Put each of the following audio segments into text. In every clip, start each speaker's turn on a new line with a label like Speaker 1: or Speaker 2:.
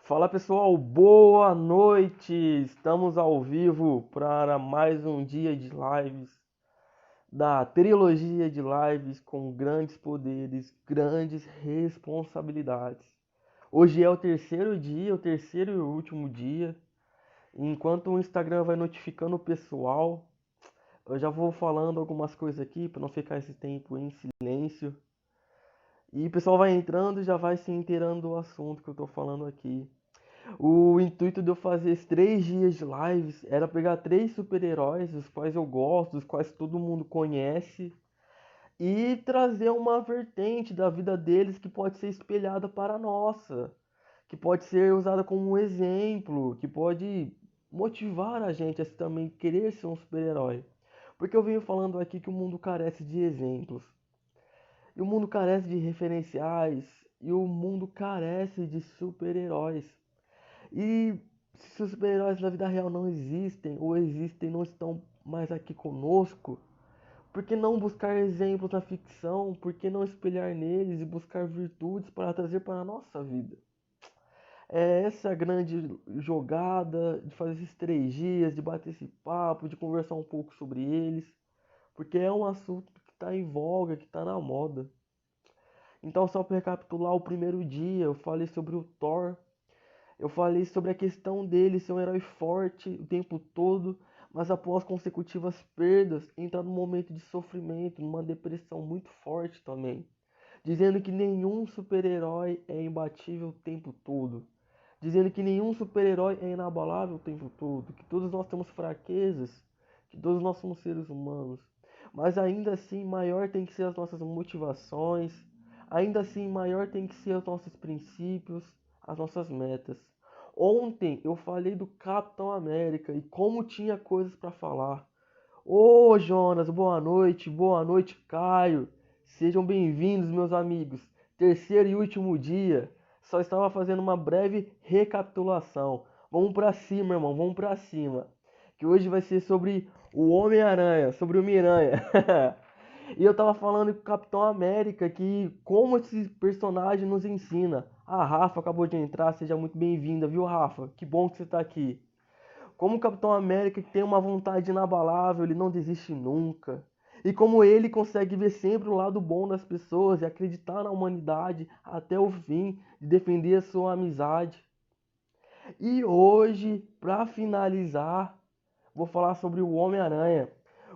Speaker 1: Fala pessoal, boa noite! Estamos ao vivo para mais um dia de lives da trilogia de lives com grandes poderes, grandes responsabilidades. Hoje é o terceiro dia, o terceiro e último dia. Enquanto o Instagram vai notificando o pessoal, eu já vou falando algumas coisas aqui para não ficar esse tempo em silêncio. E o pessoal vai entrando e já vai se inteirando do assunto que eu estou falando aqui. O intuito de eu fazer esses 3 dias de lives era pegar 3 super-heróis, os quais eu gosto, os quais todo mundo conhece, e trazer uma vertente da vida deles que pode ser espelhada para a nossa, que pode ser usada como um exemplo, que pode motivar a gente a também querer ser um super-herói. Porque eu venho falando aqui que o mundo carece de exemplos, e o mundo carece de referenciais, e o mundo carece de super-heróis. E se os super-heróis na vida real não existem, ou existem e não estão mais aqui conosco, por que não buscar exemplos na ficção? Por que não espelhar neles e buscar virtudes para trazer para a nossa vida? É essa a grande jogada de fazer esses 3 dias, de bater esse papo, de conversar um pouco sobre eles, porque é um assunto que está em voga, que está na moda. Então, só para recapitular, o primeiro dia eu falei sobre o Thor. Eu falei sobre a questão dele ser um herói forte o tempo todo, mas após consecutivas perdas, entra num momento de sofrimento, numa depressão muito forte também, dizendo que nenhum super-herói é imbatível o tempo todo, dizendo que nenhum super-herói é inabalável o tempo todo, que todos nós temos fraquezas, que todos nós somos seres humanos, mas ainda assim maior tem que ser as nossas motivações, ainda assim maior tem que ser os nossos princípios, as nossas metas. Ontem eu falei do Capitão América e como tinha coisas para falar. Ô Jonas, boa noite, Caio. Sejam bem-vindos, meus amigos. Terceiro e último dia. Só estava fazendo uma breve recapitulação. Vamos pra cima, irmão, vamos pra cima. Que hoje vai ser sobre o Homem-Aranha, sobre o Miranha. E eu tava falando com o Capitão América que como esse personagem nos ensina. A Rafa acabou de entrar, seja muito bem-vinda, viu, Rafa? Que bom que você tá aqui. Como o Capitão América tem uma vontade inabalável, ele não desiste nunca. E como ele consegue ver sempre o lado bom das pessoas e acreditar na humanidade até o fim, de defender a sua amizade. E hoje, para finalizar, vou falar sobre o Homem-Aranha,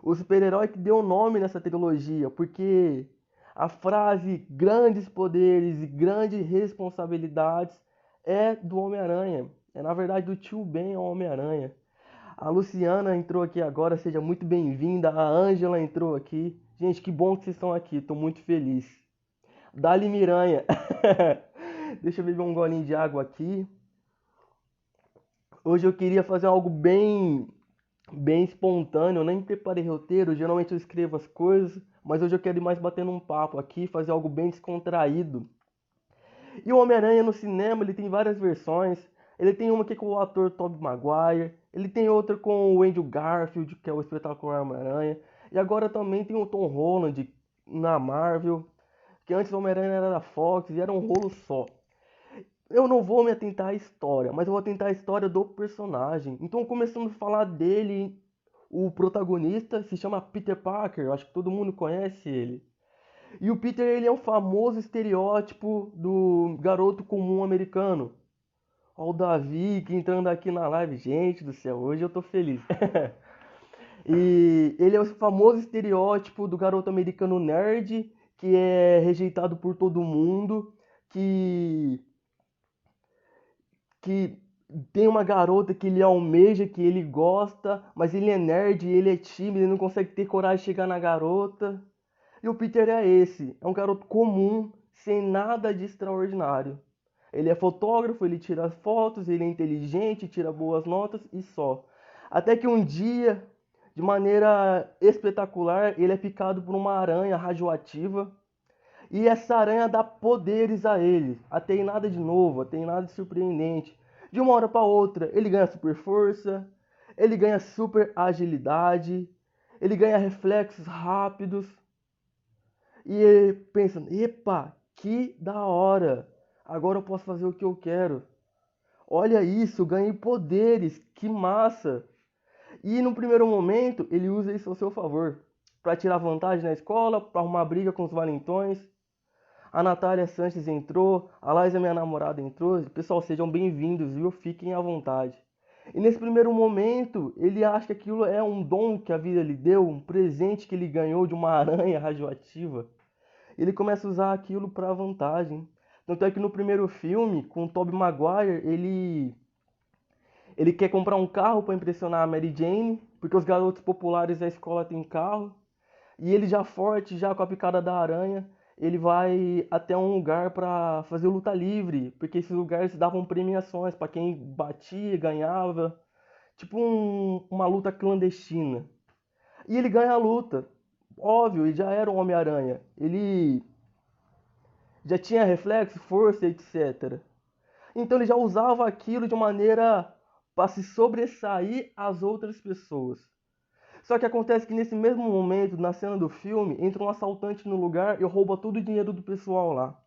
Speaker 1: o super-herói que deu nome nessa trilogia, porque a frase grandes poderes e grandes responsabilidades é do Homem-Aranha. É na verdade do tio Ben ao Homem-Aranha. A Luciana entrou aqui agora, seja muito bem-vinda. A Ângela entrou aqui. Gente, que bom que vocês estão aqui, estou muito feliz. Dali Miranha. Deixa eu beber um golinho de água aqui. Hoje eu queria fazer algo bem espontâneo, eu nem preparei roteiro, geralmente eu escrevo as coisas, mas hoje eu quero ir mais batendo um papo aqui, fazer algo bem descontraído. E o Homem-Aranha no cinema, ele tem várias versões. Ele tem uma aqui com o ator Tobey Maguire, ele tem outra com o Andrew Garfield, que é o espetacular Homem-Aranha, e agora também tem o Tom Holland na Marvel, que antes o Homem-Aranha era da Fox e era um rolo só. Eu não vou me atentar à história, mas eu vou atentar à história do personagem. Então, começando a falar dele, o protagonista se chama Peter Parker, eu acho que todo mundo conhece ele. E o Peter, ele é um famoso estereótipo do garoto comum americano. Ó o Davi que entrando aqui na live. Gente do céu, hoje eu tô feliz. E ele é o famoso estereótipo do garoto americano nerd, que é rejeitado por todo mundo, que tem uma garota que ele almeja, que ele gosta, mas ele é nerd, ele é tímido, ele não consegue ter coragem de chegar na garota. E o Peter é esse, é um garoto comum, sem nada de extraordinário. Ele é fotógrafo, ele tira fotos, ele é inteligente, tira boas notas e só. Até que um dia, de maneira espetacular, ele é picado por uma aranha radioativa. E essa aranha dá poderes a ele. Até aí nada de novo, até aí nada de surpreendente. De uma hora para outra, ele ganha super força, ele ganha super agilidade, ele ganha reflexos rápidos. E ele pensa, epa, que da hora! Agora eu posso fazer o que eu quero. Olha isso, ganhei poderes, que massa! E no primeiro momento, ele usa isso ao seu favor, para tirar vantagem na escola, para arrumar briga com os valentões. A Natália Sanches entrou, a Laísa, minha namorada, entrou. Pessoal, sejam bem-vindos, viu? Fiquem à vontade. E nesse primeiro momento, ele acha que aquilo é um dom que a vida lhe deu, um presente que ele ganhou de uma aranha radioativa. Ele começa a usar aquilo para vantagem. Tanto é que no primeiro filme, com o Tobey Maguire, ele quer comprar um carro para impressionar a Mary Jane, porque os garotos populares da escola têm carro. E ele já forte, já com a picada da aranha, ele vai até um lugar para fazer luta livre, porque esses lugares davam premiações para quem batia, ganhava, tipo uma luta clandestina. E ele ganha a luta. Óbvio, ele já era um Homem-Aranha. Ele já tinha reflexo, força, etc. Então ele já usava aquilo de maneira para se sobressair às outras pessoas. Só que acontece que nesse mesmo momento, na cena do filme, entra um assaltante no lugar e rouba todo o dinheiro do pessoal lá.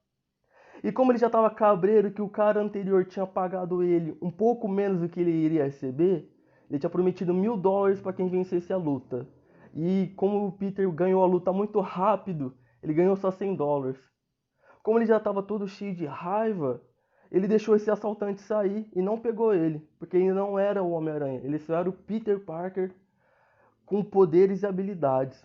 Speaker 1: E como ele já estava cabreiro que o cara anterior tinha pagado ele um pouco menos do que ele iria receber, ele tinha prometido $1000 para quem vencesse a luta. E como o Peter ganhou a luta muito rápido, ele ganhou só $100. Como ele já estava todo cheio de raiva, ele deixou esse assaltante sair e não pegou ele, porque ele não era o Homem-Aranha, ele só era o Peter Parker com poderes e habilidades.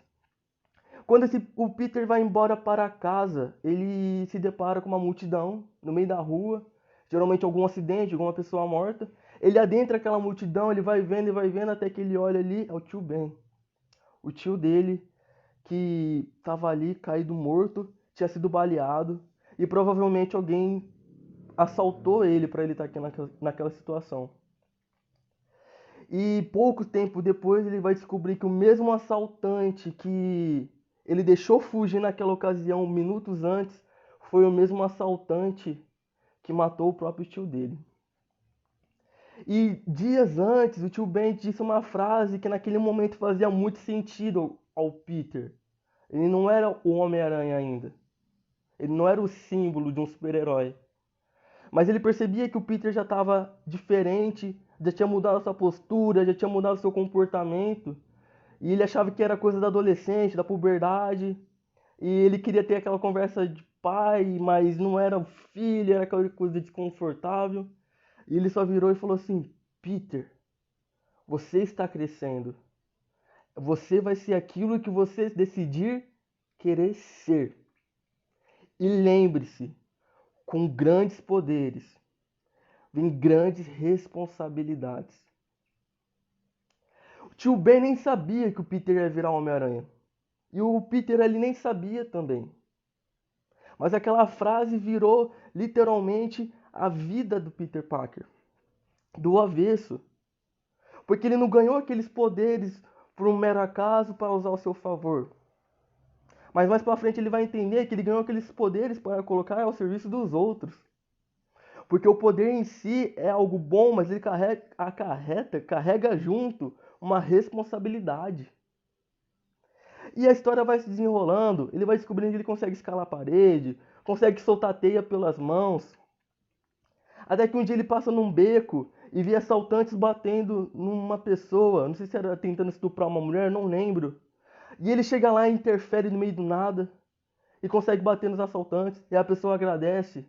Speaker 1: Quando o Peter vai embora para casa, ele se depara com uma multidão no meio da rua, geralmente algum acidente, alguma pessoa morta. Ele adentra aquela multidão, ele vai vendo e vai vendo até que ele olha ali, é o tio Ben. O tio dele que estava ali caído morto, tinha sido baleado e provavelmente alguém assaltou ele para ele estar aqui naquela situação. E pouco tempo depois ele vai descobrir que o mesmo assaltante que ele deixou fugir naquela ocasião minutos antes foi o mesmo assaltante que matou o próprio tio dele. E dias antes o tio Ben disse uma frase que naquele momento fazia muito sentido ao Peter. Ele não era o Homem-Aranha ainda. Ele não era o símbolo de um super-herói. Mas ele percebia que o Peter já estava diferente, já tinha mudado sua postura, já tinha mudado seu comportamento. E ele achava que era coisa da adolescente, da puberdade. E ele queria ter aquela conversa de pai, mas não era filho, era aquela coisa desconfortável. E ele só virou e falou assim: Peter, você está crescendo. Você vai ser aquilo que você decidir querer ser. E lembre-se, com grandes poderes vem grandes responsabilidades. O tio Ben nem sabia que o Peter ia virar Homem-Aranha. E o Peter ali nem sabia também. Mas aquela frase virou literalmente a vida do Peter Parker. Do avesso. Porque ele não ganhou aqueles poderes por um mero acaso para usar ao seu favor. Mas mais pra frente ele vai entender que ele ganhou aqueles poderes para colocar ao serviço dos outros. Porque o poder em si é algo bom, mas ele carrega junto uma responsabilidade. E a história vai se desenrolando, ele vai descobrindo que ele consegue escalar a parede, consegue soltar teia pelas mãos. Até que um dia ele passa num beco e vê assaltantes batendo numa pessoa, não sei se era tentando estuprar uma mulher, não lembro. E ele chega lá e interfere no meio do nada e consegue bater nos assaltantes, e a pessoa agradece.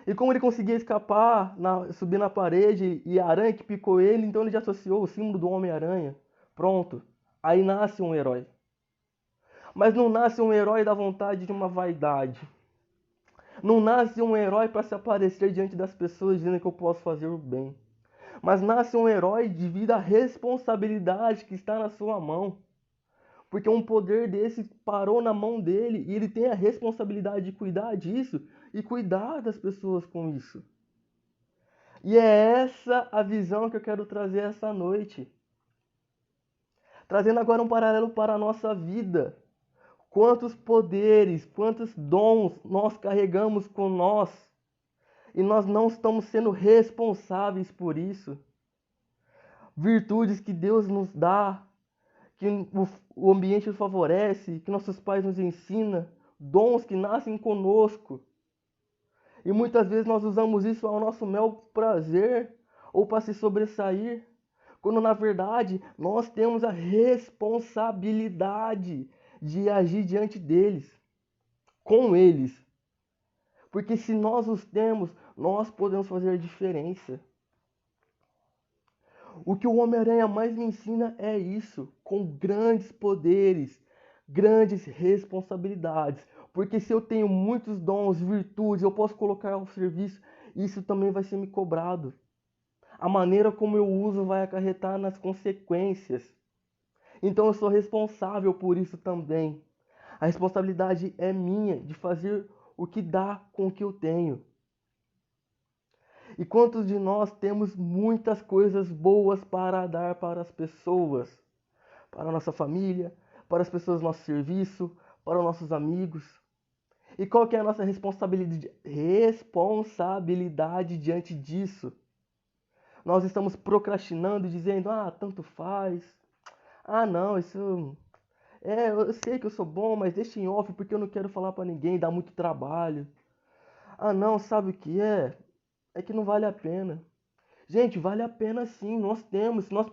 Speaker 1: E como ele conseguia escapar, subir na parede, e a aranha que picou ele, então ele já associou o símbolo do Homem-Aranha. Pronto, aí nasce um herói. Mas não nasce um herói da vontade de uma vaidade. Não nasce um herói para se aparecer diante das pessoas dizendo que eu posso fazer o bem. Mas nasce um herói devido à responsabilidade que está na sua mão. Porque um poder desse parou na mão dele e ele tem a responsabilidade de cuidar disso e cuidar das pessoas com isso. E é essa a visão que eu quero trazer essa noite. Trazendo agora um paralelo para a nossa vida. Quantos poderes, quantos dons nós carregamos com nós e nós não estamos sendo responsáveis por isso. Virtudes que Deus nos dá, que o ambiente nos favorece, que nossos pais nos ensinam, dons que nascem conosco E muitas vezes nós usamos isso ao nosso mel prazer ou para se sobressair, quando na verdade nós temos a responsabilidade de agir diante deles, com eles. Porque se nós os temos, nós podemos fazer a diferença. O que o Homem-Aranha mais me ensina é isso, com grandes poderes, grandes responsabilidades. Porque se eu tenho muitos dons, virtudes, eu posso colocar ao serviço, isso também vai ser me cobrado. A maneira como eu uso vai acarretar nas consequências. Então eu sou responsável por isso também. A responsabilidade é minha de fazer o que dá com o que eu tenho. E quantos de nós temos muitas coisas boas para dar para as pessoas, para a nossa família, para as pessoas do nosso serviço, para os nossos amigos? E qual que é a nossa responsabilidade diante disso? Nós estamos procrastinando, dizendo, tanto faz. Não, isso... eu sei que eu sou bom, mas deixa em off porque eu não quero falar para ninguém, dá muito trabalho. Não, sabe o que é? É que não vale a pena. Gente, vale a pena sim, nós temos, se nós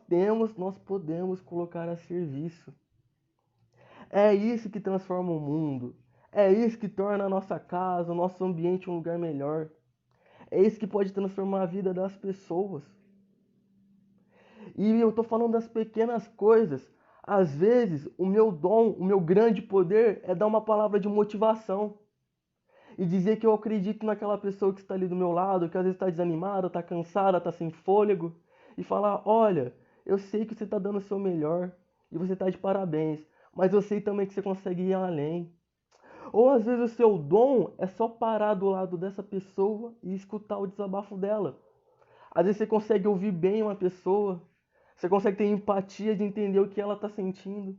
Speaker 1: temos, nós podemos colocar a serviço. É isso que transforma o mundo. É isso que torna a nossa casa, o nosso ambiente um lugar melhor. É isso que pode transformar a vida das pessoas. E eu tô falando das pequenas coisas. Às vezes, o meu dom, o meu grande poder é dar uma palavra de motivação. E dizer que eu acredito naquela pessoa que está ali do meu lado, que às vezes está desanimada, está cansada, está sem fôlego. E falar, olha, eu sei que você está dando o seu melhor e você está de parabéns. Mas eu sei também que você consegue ir além. Ou às vezes o seu dom é só parar do lado dessa pessoa e escutar o desabafo dela. Às vezes você consegue ouvir bem uma pessoa, você consegue ter empatia de entender o que ela está sentindo.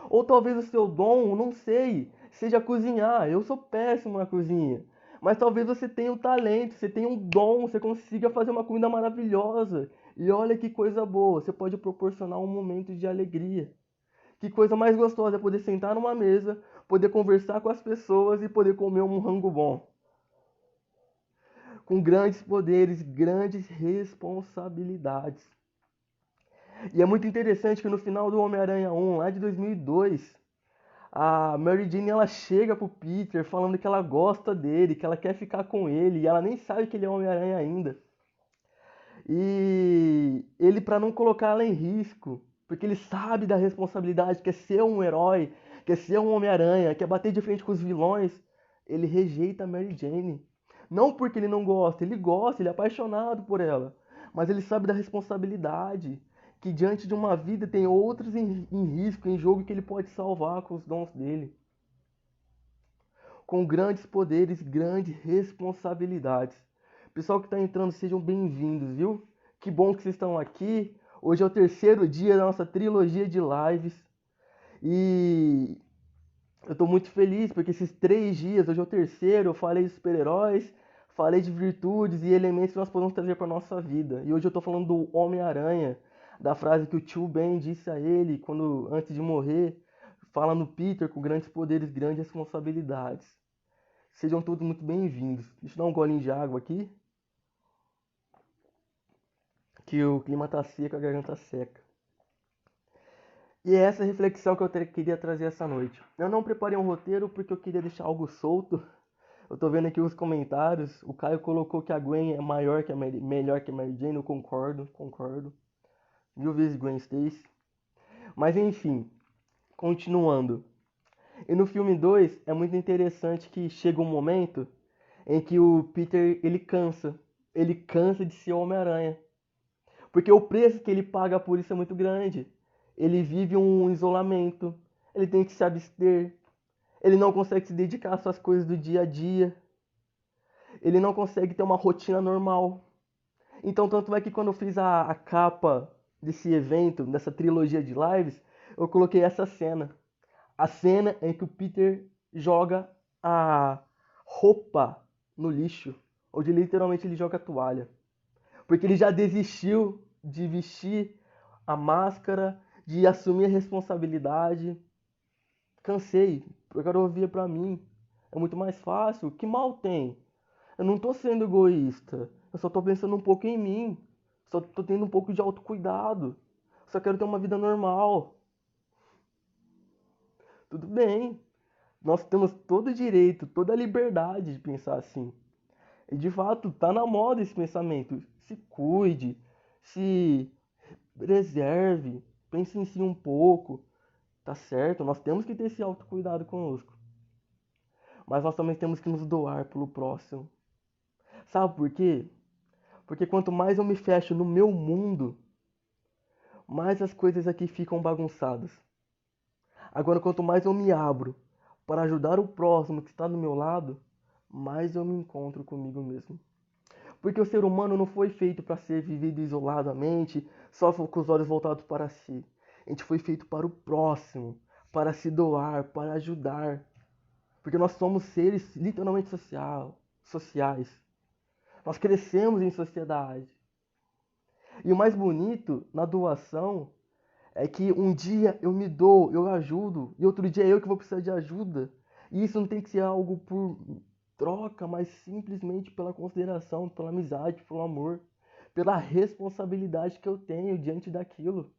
Speaker 1: Ou talvez o seu dom, não sei, seja cozinhar. Eu sou péssimo na cozinha. Mas talvez você tenha um talento, você tenha um dom, você consiga fazer uma comida maravilhosa. E olha que coisa boa, você pode proporcionar um momento de alegria. Que coisa mais gostosa é poder sentar numa mesa, poder conversar com as pessoas e poder comer um rango bom. Com grandes poderes, grandes responsabilidades. E é muito interessante que no final do Homem-Aranha 1, lá de 2002, a Mary Jane ela chega pro Peter falando que ela gosta dele, que ela quer ficar com ele, e ela nem sabe que ele é Homem-Aranha ainda. E ele, para não colocar ela em risco, porque ele sabe da responsabilidade, quer ser um herói, quer ser um Homem-Aranha, quer bater de frente com os vilões, ele rejeita a Mary Jane. Não porque ele não gosta, ele gosta, ele é apaixonado por ela. Mas ele sabe da responsabilidade, que diante de uma vida tem outros em risco, em jogo, que ele pode salvar com os dons dele. Com grandes poderes, grandes responsabilidades. Pessoal que está entrando, sejam bem-vindos, viu? Que bom que vocês estão aqui. Hoje é o terceiro dia da nossa trilogia de lives. E eu estou muito feliz porque esses 3 dias, hoje é o terceiro, eu falei de super-heróis, falei de virtudes e elementos que nós podemos trazer para a nossa vida. E hoje eu estou falando do Homem-Aranha, da frase que o tio Ben disse a ele quando antes de morrer, fala no Peter, com grandes poderes, grandes responsabilidades. Sejam todos muito bem-vindos. Deixa eu dar um golinho de água aqui, que o clima tá seco, a garganta seca. E é essa reflexão que eu queria trazer essa noite. Eu não preparei um roteiro porque eu queria deixar algo solto. Eu tô vendo aqui os comentários. O Caio colocou que a Gwen é maior que a melhor que a Mary Jane. Eu concordo. 1000 vezes Gwen Stacy. Mas enfim, continuando. E no filme 2 é muito interessante que chega um momento em que o Peter ele cansa. Ele cansa de ser Homem-Aranha. Porque o preço que ele paga por isso é muito grande. Ele vive um isolamento, ele tem que se abster, ele não consegue se dedicar às suas coisas do dia a dia, ele não consegue ter uma rotina normal. Então, tanto é que quando eu fiz a capa desse evento, dessa trilogia de lives, eu coloquei essa cena. A cena em que o Peter joga a roupa no lixo, onde literalmente ele joga a toalha. Porque ele já desistiu de vestir a máscara, de assumir a responsabilidade. Cansei, eu quero ouvir pra mim. É muito mais fácil. Que mal tem? Eu não tô sendo egoísta. Eu só tô pensando um pouco em mim. Só tô tendo um pouco de autocuidado. Só quero ter uma vida normal. Tudo bem. Nós temos todo o direito, toda a liberdade de pensar assim. E de fato, tá na moda esse pensamento. Se cuide, se preserve, pense em si um pouco. Tá certo? Nós temos que ter esse autocuidado conosco. Mas nós também temos que nos doar pelo próximo. Sabe por quê? Porque quanto mais eu me fecho no meu mundo, mais as coisas aqui ficam bagunçadas. Agora, quanto mais eu me abro para ajudar o próximo que está do meu lado, mais eu me encontro comigo mesmo. Porque o ser humano não foi feito para ser vivido isoladamente, só com os olhos voltados para si. A gente foi feito para o próximo, para se doar, para ajudar. Porque nós somos seres literalmente sociais. Nós crescemos em sociedade. E o mais bonito na doação é que um dia eu me dou, eu ajudo, e outro dia é eu que vou precisar de ajuda. E isso não tem que ser algo por troca, mas simplesmente pela consideração, pela amizade, pelo amor, pela responsabilidade que eu tenho diante daquilo.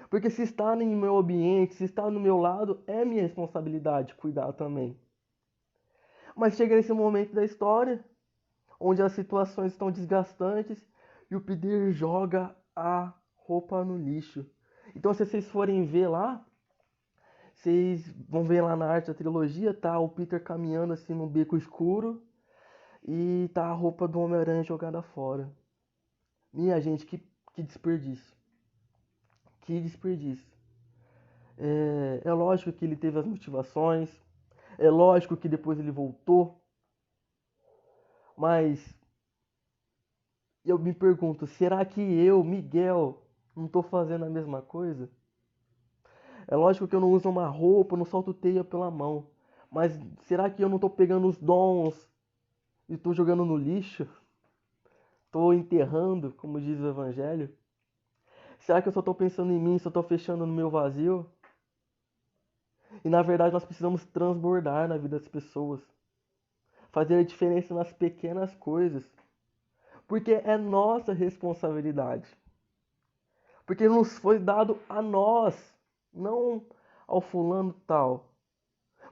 Speaker 1: Porque se está no meu ambiente, se está no meu lado, é minha responsabilidade cuidar também. Mas chega nesse momento da história, onde as situações estão desgastantes e o Peter joga a roupa no lixo. Então, se vocês forem ver lá, vocês vão ver lá na arte da trilogia, tá o Peter caminhando assim num beco escuro e tá a roupa do Homem-Aranha jogada fora. Minha gente, que desperdício. Que desperdício. É lógico que ele teve as motivações, é lógico que depois ele voltou, mas eu me pergunto, será que eu, Miguel, não tô fazendo a mesma coisa? É lógico que eu não uso uma roupa, não solto teia pela mão. Mas será que eu não tô pegando os dons e tô jogando no lixo? Tô enterrando, como diz o Evangelho? Será que eu só tô pensando em mim, só tô fechando no meu vazio? E na verdade nós precisamos transbordar na vida das pessoas. Fazer a diferença nas pequenas coisas. Porque é nossa responsabilidade. Porque nos foi dado a nós, não ao fulano tal.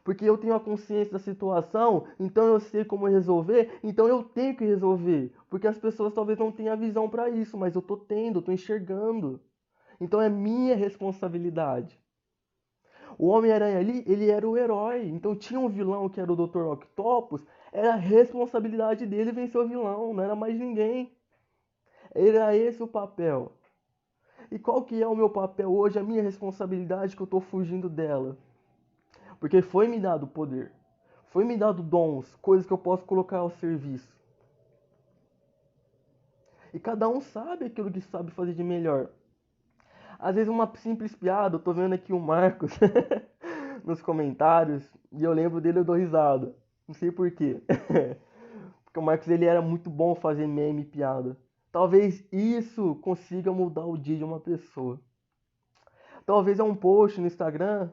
Speaker 1: Porque eu tenho a consciência da situação, então eu sei como resolver, então eu tenho que resolver. Porque as pessoas talvez não tenham a visão para isso, mas eu tô tendo, eu tô enxergando. Então é minha responsabilidade. O Homem-Aranha ali, ele era o herói. Então tinha um vilão que era o Dr. Octopus, era a responsabilidade dele vencer o vilão, não era mais ninguém. Era esse o papel. E qual que é o meu papel hoje, a minha responsabilidade que eu tô fugindo dela? Porque foi me dado poder. Foi me dado dons, coisas que eu posso colocar ao serviço. E cada um sabe aquilo que sabe fazer de melhor. Às vezes uma simples piada, eu tô vendo aqui o Marcos nos comentários, e eu lembro dele, eu dou risada. Não sei por quê. Porque o Marcos ele era muito bom fazer meme e piada. Talvez isso consiga mudar o dia de uma pessoa. Talvez é um post no Instagram,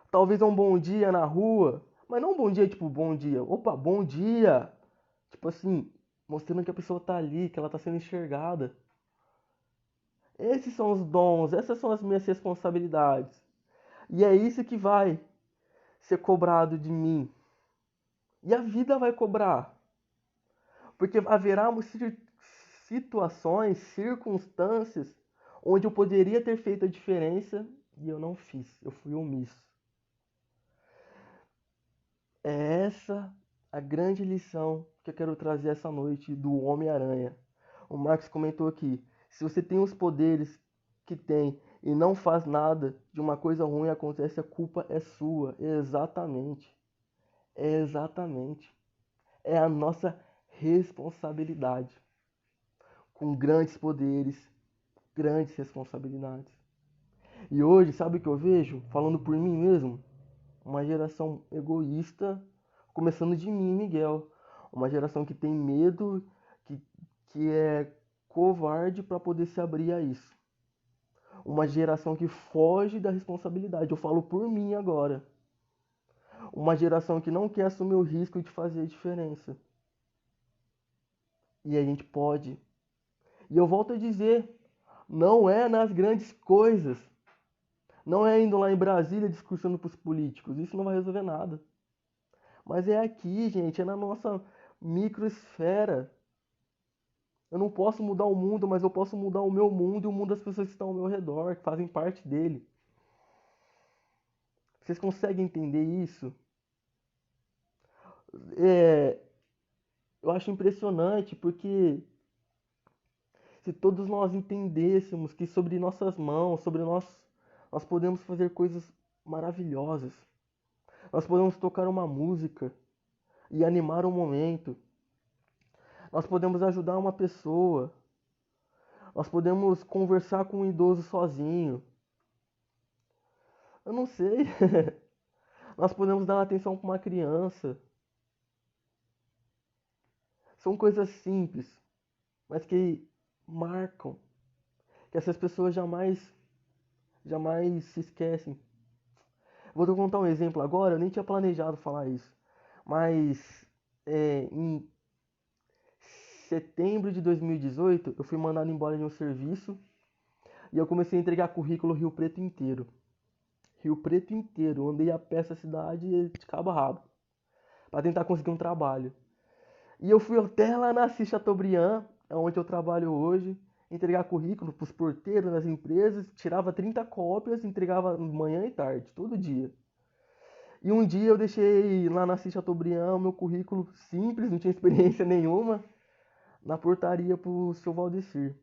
Speaker 1: talvez é um bom dia na rua, mas não um bom dia tipo bom dia. Opa, bom dia! Tipo assim, mostrando que a pessoa tá ali, que ela tá sendo enxergada. Esses são os dons, essas são as minhas responsabilidades. E é isso que vai ser cobrado de mim. E a vida vai cobrar. Porque haverá situações, circunstâncias, onde eu poderia ter feito a diferença e eu não fiz. Eu fui omisso. É essa a grande lição que eu quero trazer essa noite do Homem-Aranha. O Marcos comentou aqui: se você tem os poderes que tem e não faz nada, de uma coisa ruim acontece, a culpa é sua. Exatamente. É exatamente. É a nossa responsabilidade. Com grandes poderes, grandes responsabilidades. E hoje, sabe o que eu vejo? Falando por mim mesmo, uma geração egoísta, começando de mim, Miguel. Uma geração que tem medo, que, que é covarde para poder se abrir a isso. Uma geração que foge da responsabilidade. Eu falo por mim agora. Uma geração que não quer assumir o risco de fazer a diferença. E a gente pode. E eu volto a dizer, não é nas grandes coisas. Não é indo lá em Brasília discursando para os políticos. Isso não vai resolver nada. Mas é aqui, gente, é na nossa microesfera. Eu não posso mudar o mundo, mas eu posso mudar o meu mundo e o mundo das pessoas que estão ao meu redor, que fazem parte dele. Vocês conseguem entender isso? É, eu acho impressionante porque se todos nós entendêssemos que sobre nossas mãos, sobre nós podemos fazer coisas maravilhosas. Nós podemos tocar uma música e animar um momento. Nós podemos ajudar uma pessoa. Nós podemos conversar com um idoso sozinho. Eu não sei. Nós podemos dar atenção para uma criança. São coisas simples, mas que marcam, que essas pessoas jamais se esquecem. Vou te contar um exemplo agora, eu nem tinha planejado falar isso, mas em setembro de 2018 eu fui mandado embora de um serviço e eu comecei a entregar currículo Rio Preto inteiro. Rio Preto inteiro, eu andei a pé essa cidade de cabo a rabo, para tentar conseguir um trabalho. E eu fui até lá na Assis Chateaubriand, onde eu trabalho hoje, entregar currículo para os porteiros das empresas, tirava 30 cópias, entregava manhã e tarde, todo dia. E um dia eu deixei lá na Assis Chateaubriand o meu currículo simples, não tinha experiência nenhuma, na portaria pro seu Valdecir,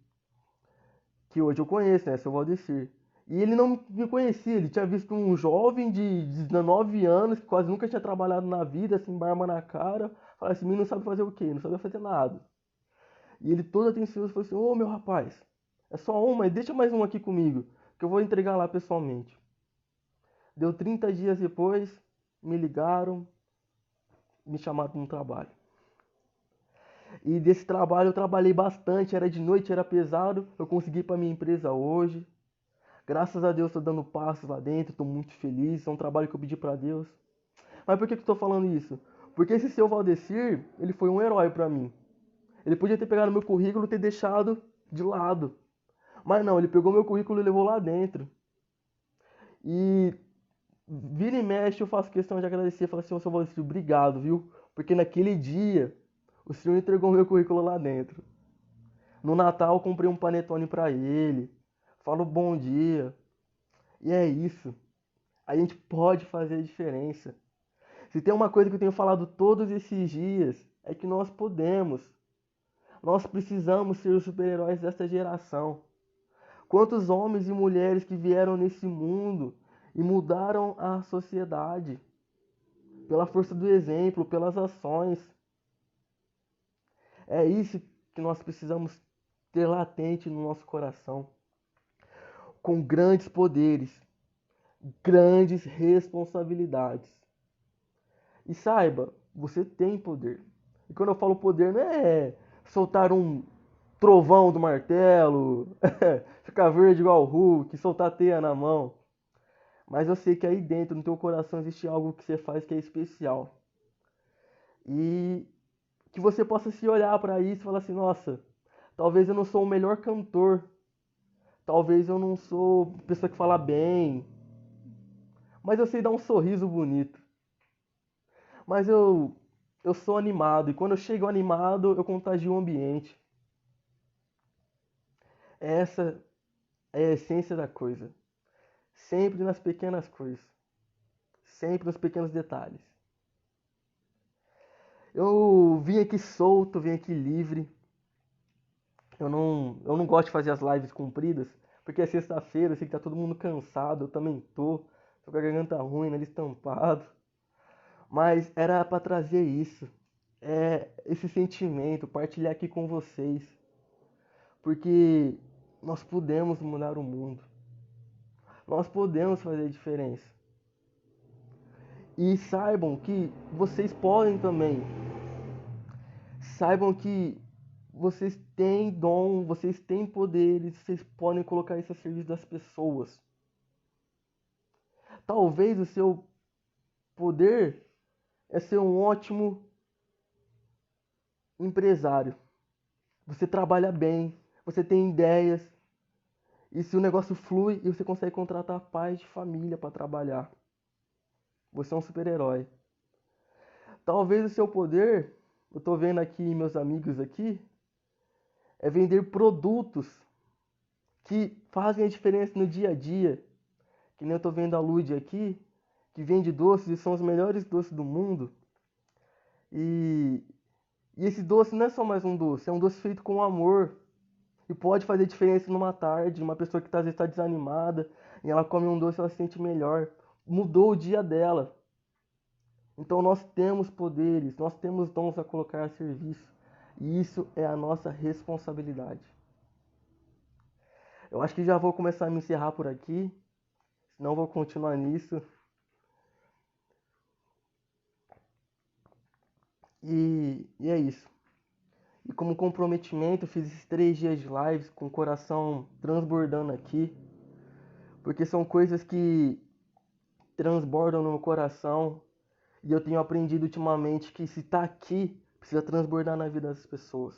Speaker 1: que hoje eu conheço, né, seu Valdecir. E ele não me conhecia, ele tinha visto um jovem de 19 anos, que quase nunca tinha trabalhado na vida, assim, barba na cara. Falei, esse menino não sabe fazer o quê? Não sabia fazer nada. E ele todo atencioso falou assim, ô meu rapaz, é só um, mas deixa mais um aqui comigo, que eu vou entregar lá pessoalmente. Deu 30 dias depois, me ligaram, me chamaram para um trabalho. E desse trabalho eu trabalhei bastante, era de noite, era pesado, eu consegui para minha empresa hoje. Graças a Deus estou dando passos lá dentro, estou muito feliz, é um trabalho que eu pedi para Deus. Mas por que eu estou falando isso? Porque esse seu Valdecir, ele foi um herói para mim. Ele podia ter pegado meu currículo e ter deixado de lado. Mas não, ele pegou meu currículo e levou lá dentro. E vira e mexe eu faço questão de agradecer e falar assim, ô seu Valdecir, obrigado, viu? Porque naquele dia o senhor entregou meu currículo lá dentro. No Natal eu comprei um panetone para ele. Falo bom dia. E é isso. A gente pode fazer a diferença. Se tem uma coisa que eu tenho falado todos esses dias, é que nós podemos. Nós precisamos ser os super-heróis desta geração. Quantos homens e mulheres que vieram nesse mundo e mudaram a sociedade pela força do exemplo, pelas ações. É isso que nós precisamos ter latente no nosso coração. Com grandes poderes, grandes responsabilidades. E saiba, você tem poder. E quando eu falo poder, não é soltar um trovão do martelo, ficar verde igual o Hulk, soltar teia na mão. Mas eu sei que aí dentro, no teu coração, existe algo que você faz que é especial. E que você possa se olhar para isso e falar assim, nossa, talvez eu não sou o melhor cantor, talvez eu não sou pessoa que fala bem, mas eu sei dar um sorriso bonito. Mas eu sou animado e quando eu chego animado, eu contagio o ambiente. Essa é a essência da coisa. Sempre nas pequenas coisas. Sempre nos pequenos detalhes. Eu vim aqui solto, vim aqui livre. Eu não gosto de fazer as lives compridas, porque é sexta-feira, eu sei que tá todo mundo cansado, eu também tô com a garganta ruim, nariz tampado. Mas era para trazer isso, esse sentimento, partilhar aqui com vocês, porque nós podemos mudar o mundo, nós podemos fazer diferença. E saibam que vocês podem também, saibam que vocês têm dom, vocês têm poderes, vocês podem colocar isso a serviço das pessoas. Talvez o seu poder é ser um ótimo empresário. Você trabalha bem, você tem ideias, e se o negócio flui e você consegue contratar pais de família para trabalhar, você é um super-herói. Talvez o seu poder, eu tô vendo aqui meus amigos aqui, é vender produtos que fazem a diferença no dia a dia. Que nem eu tô vendo a Lud aqui, que vende doces e são os melhores doces do mundo. E, e esse doce não é só mais um doce, é um doce feito com amor. E pode fazer diferença numa tarde, uma pessoa que às vezes está desanimada, e ela come um doce e ela se sente melhor. Mudou o dia dela. Então nós temos poderes, nós temos dons a colocar a serviço. E isso é a nossa responsabilidade. Eu acho que já vou começar a me encerrar por aqui, senão vou continuar nisso. E é isso. E como comprometimento, eu fiz esses 3 dias de lives com o coração transbordando aqui, porque são coisas que transbordam no meu coração. E eu tenho aprendido ultimamente que se tá aqui, precisa transbordar na vida das pessoas.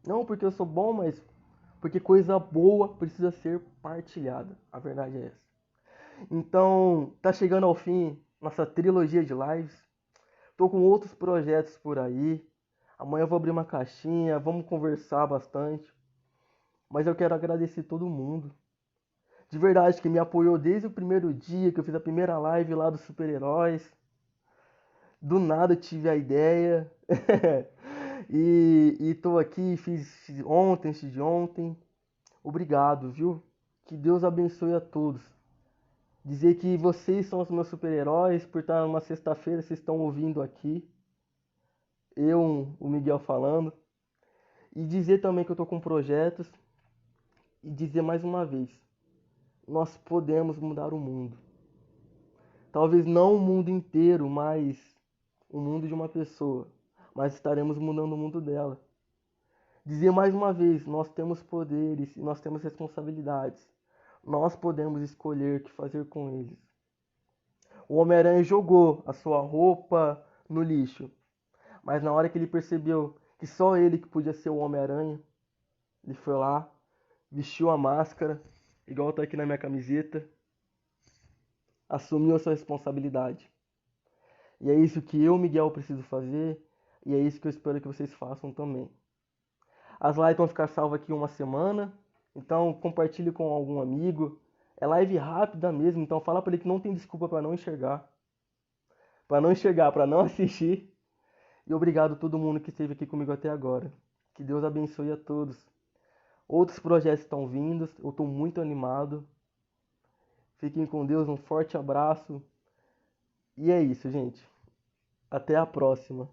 Speaker 1: Não porque eu sou bom, mas porque coisa boa precisa ser partilhada. A verdade é essa. Então, tá chegando ao fim nossa trilogia de lives. Tô com outros projetos por aí. Amanhã eu vou abrir uma caixinha, vamos conversar bastante. Mas eu quero agradecer todo mundo. De verdade, que me apoiou desde o primeiro dia que eu fiz a primeira live lá dos super-heróis. Do nada eu tive a ideia. E tô aqui, fiz ontem, antes de ontem. Obrigado, viu? Que Deus abençoe a todos. Dizer que vocês são os meus super-heróis por estar numa sexta-feira, vocês estão ouvindo aqui. Eu, o Miguel falando. E dizer também que eu tô com projetos. E dizer mais uma vez, nós podemos mudar o mundo. Talvez não o mundo inteiro, mas o mundo de uma pessoa. Mas estaremos mudando o mundo dela. Dizer mais uma vez, nós temos poderes e nós temos responsabilidades. Nós podemos escolher o que fazer com eles. O Homem-Aranha jogou a sua roupa no lixo. Mas na hora que ele percebeu que só ele que podia ser o Homem-Aranha, ele foi lá, vestiu a máscara, igual tá aqui na minha camiseta, assumiu a sua responsabilidade. E é isso que eu, Miguel, preciso fazer, e é isso que eu espero que vocês façam também. As lives vão ficar salvas aqui uma semana, então compartilhe com algum amigo. É live rápida mesmo, então fala para ele que não tem desculpa para não enxergar, para não assistir. E obrigado a todo mundo que esteve aqui comigo até agora. Que Deus abençoe a todos. Outros projetos estão vindo, eu estou muito animado. Fiquem com Deus, um forte abraço. E é isso, gente. Até a próxima.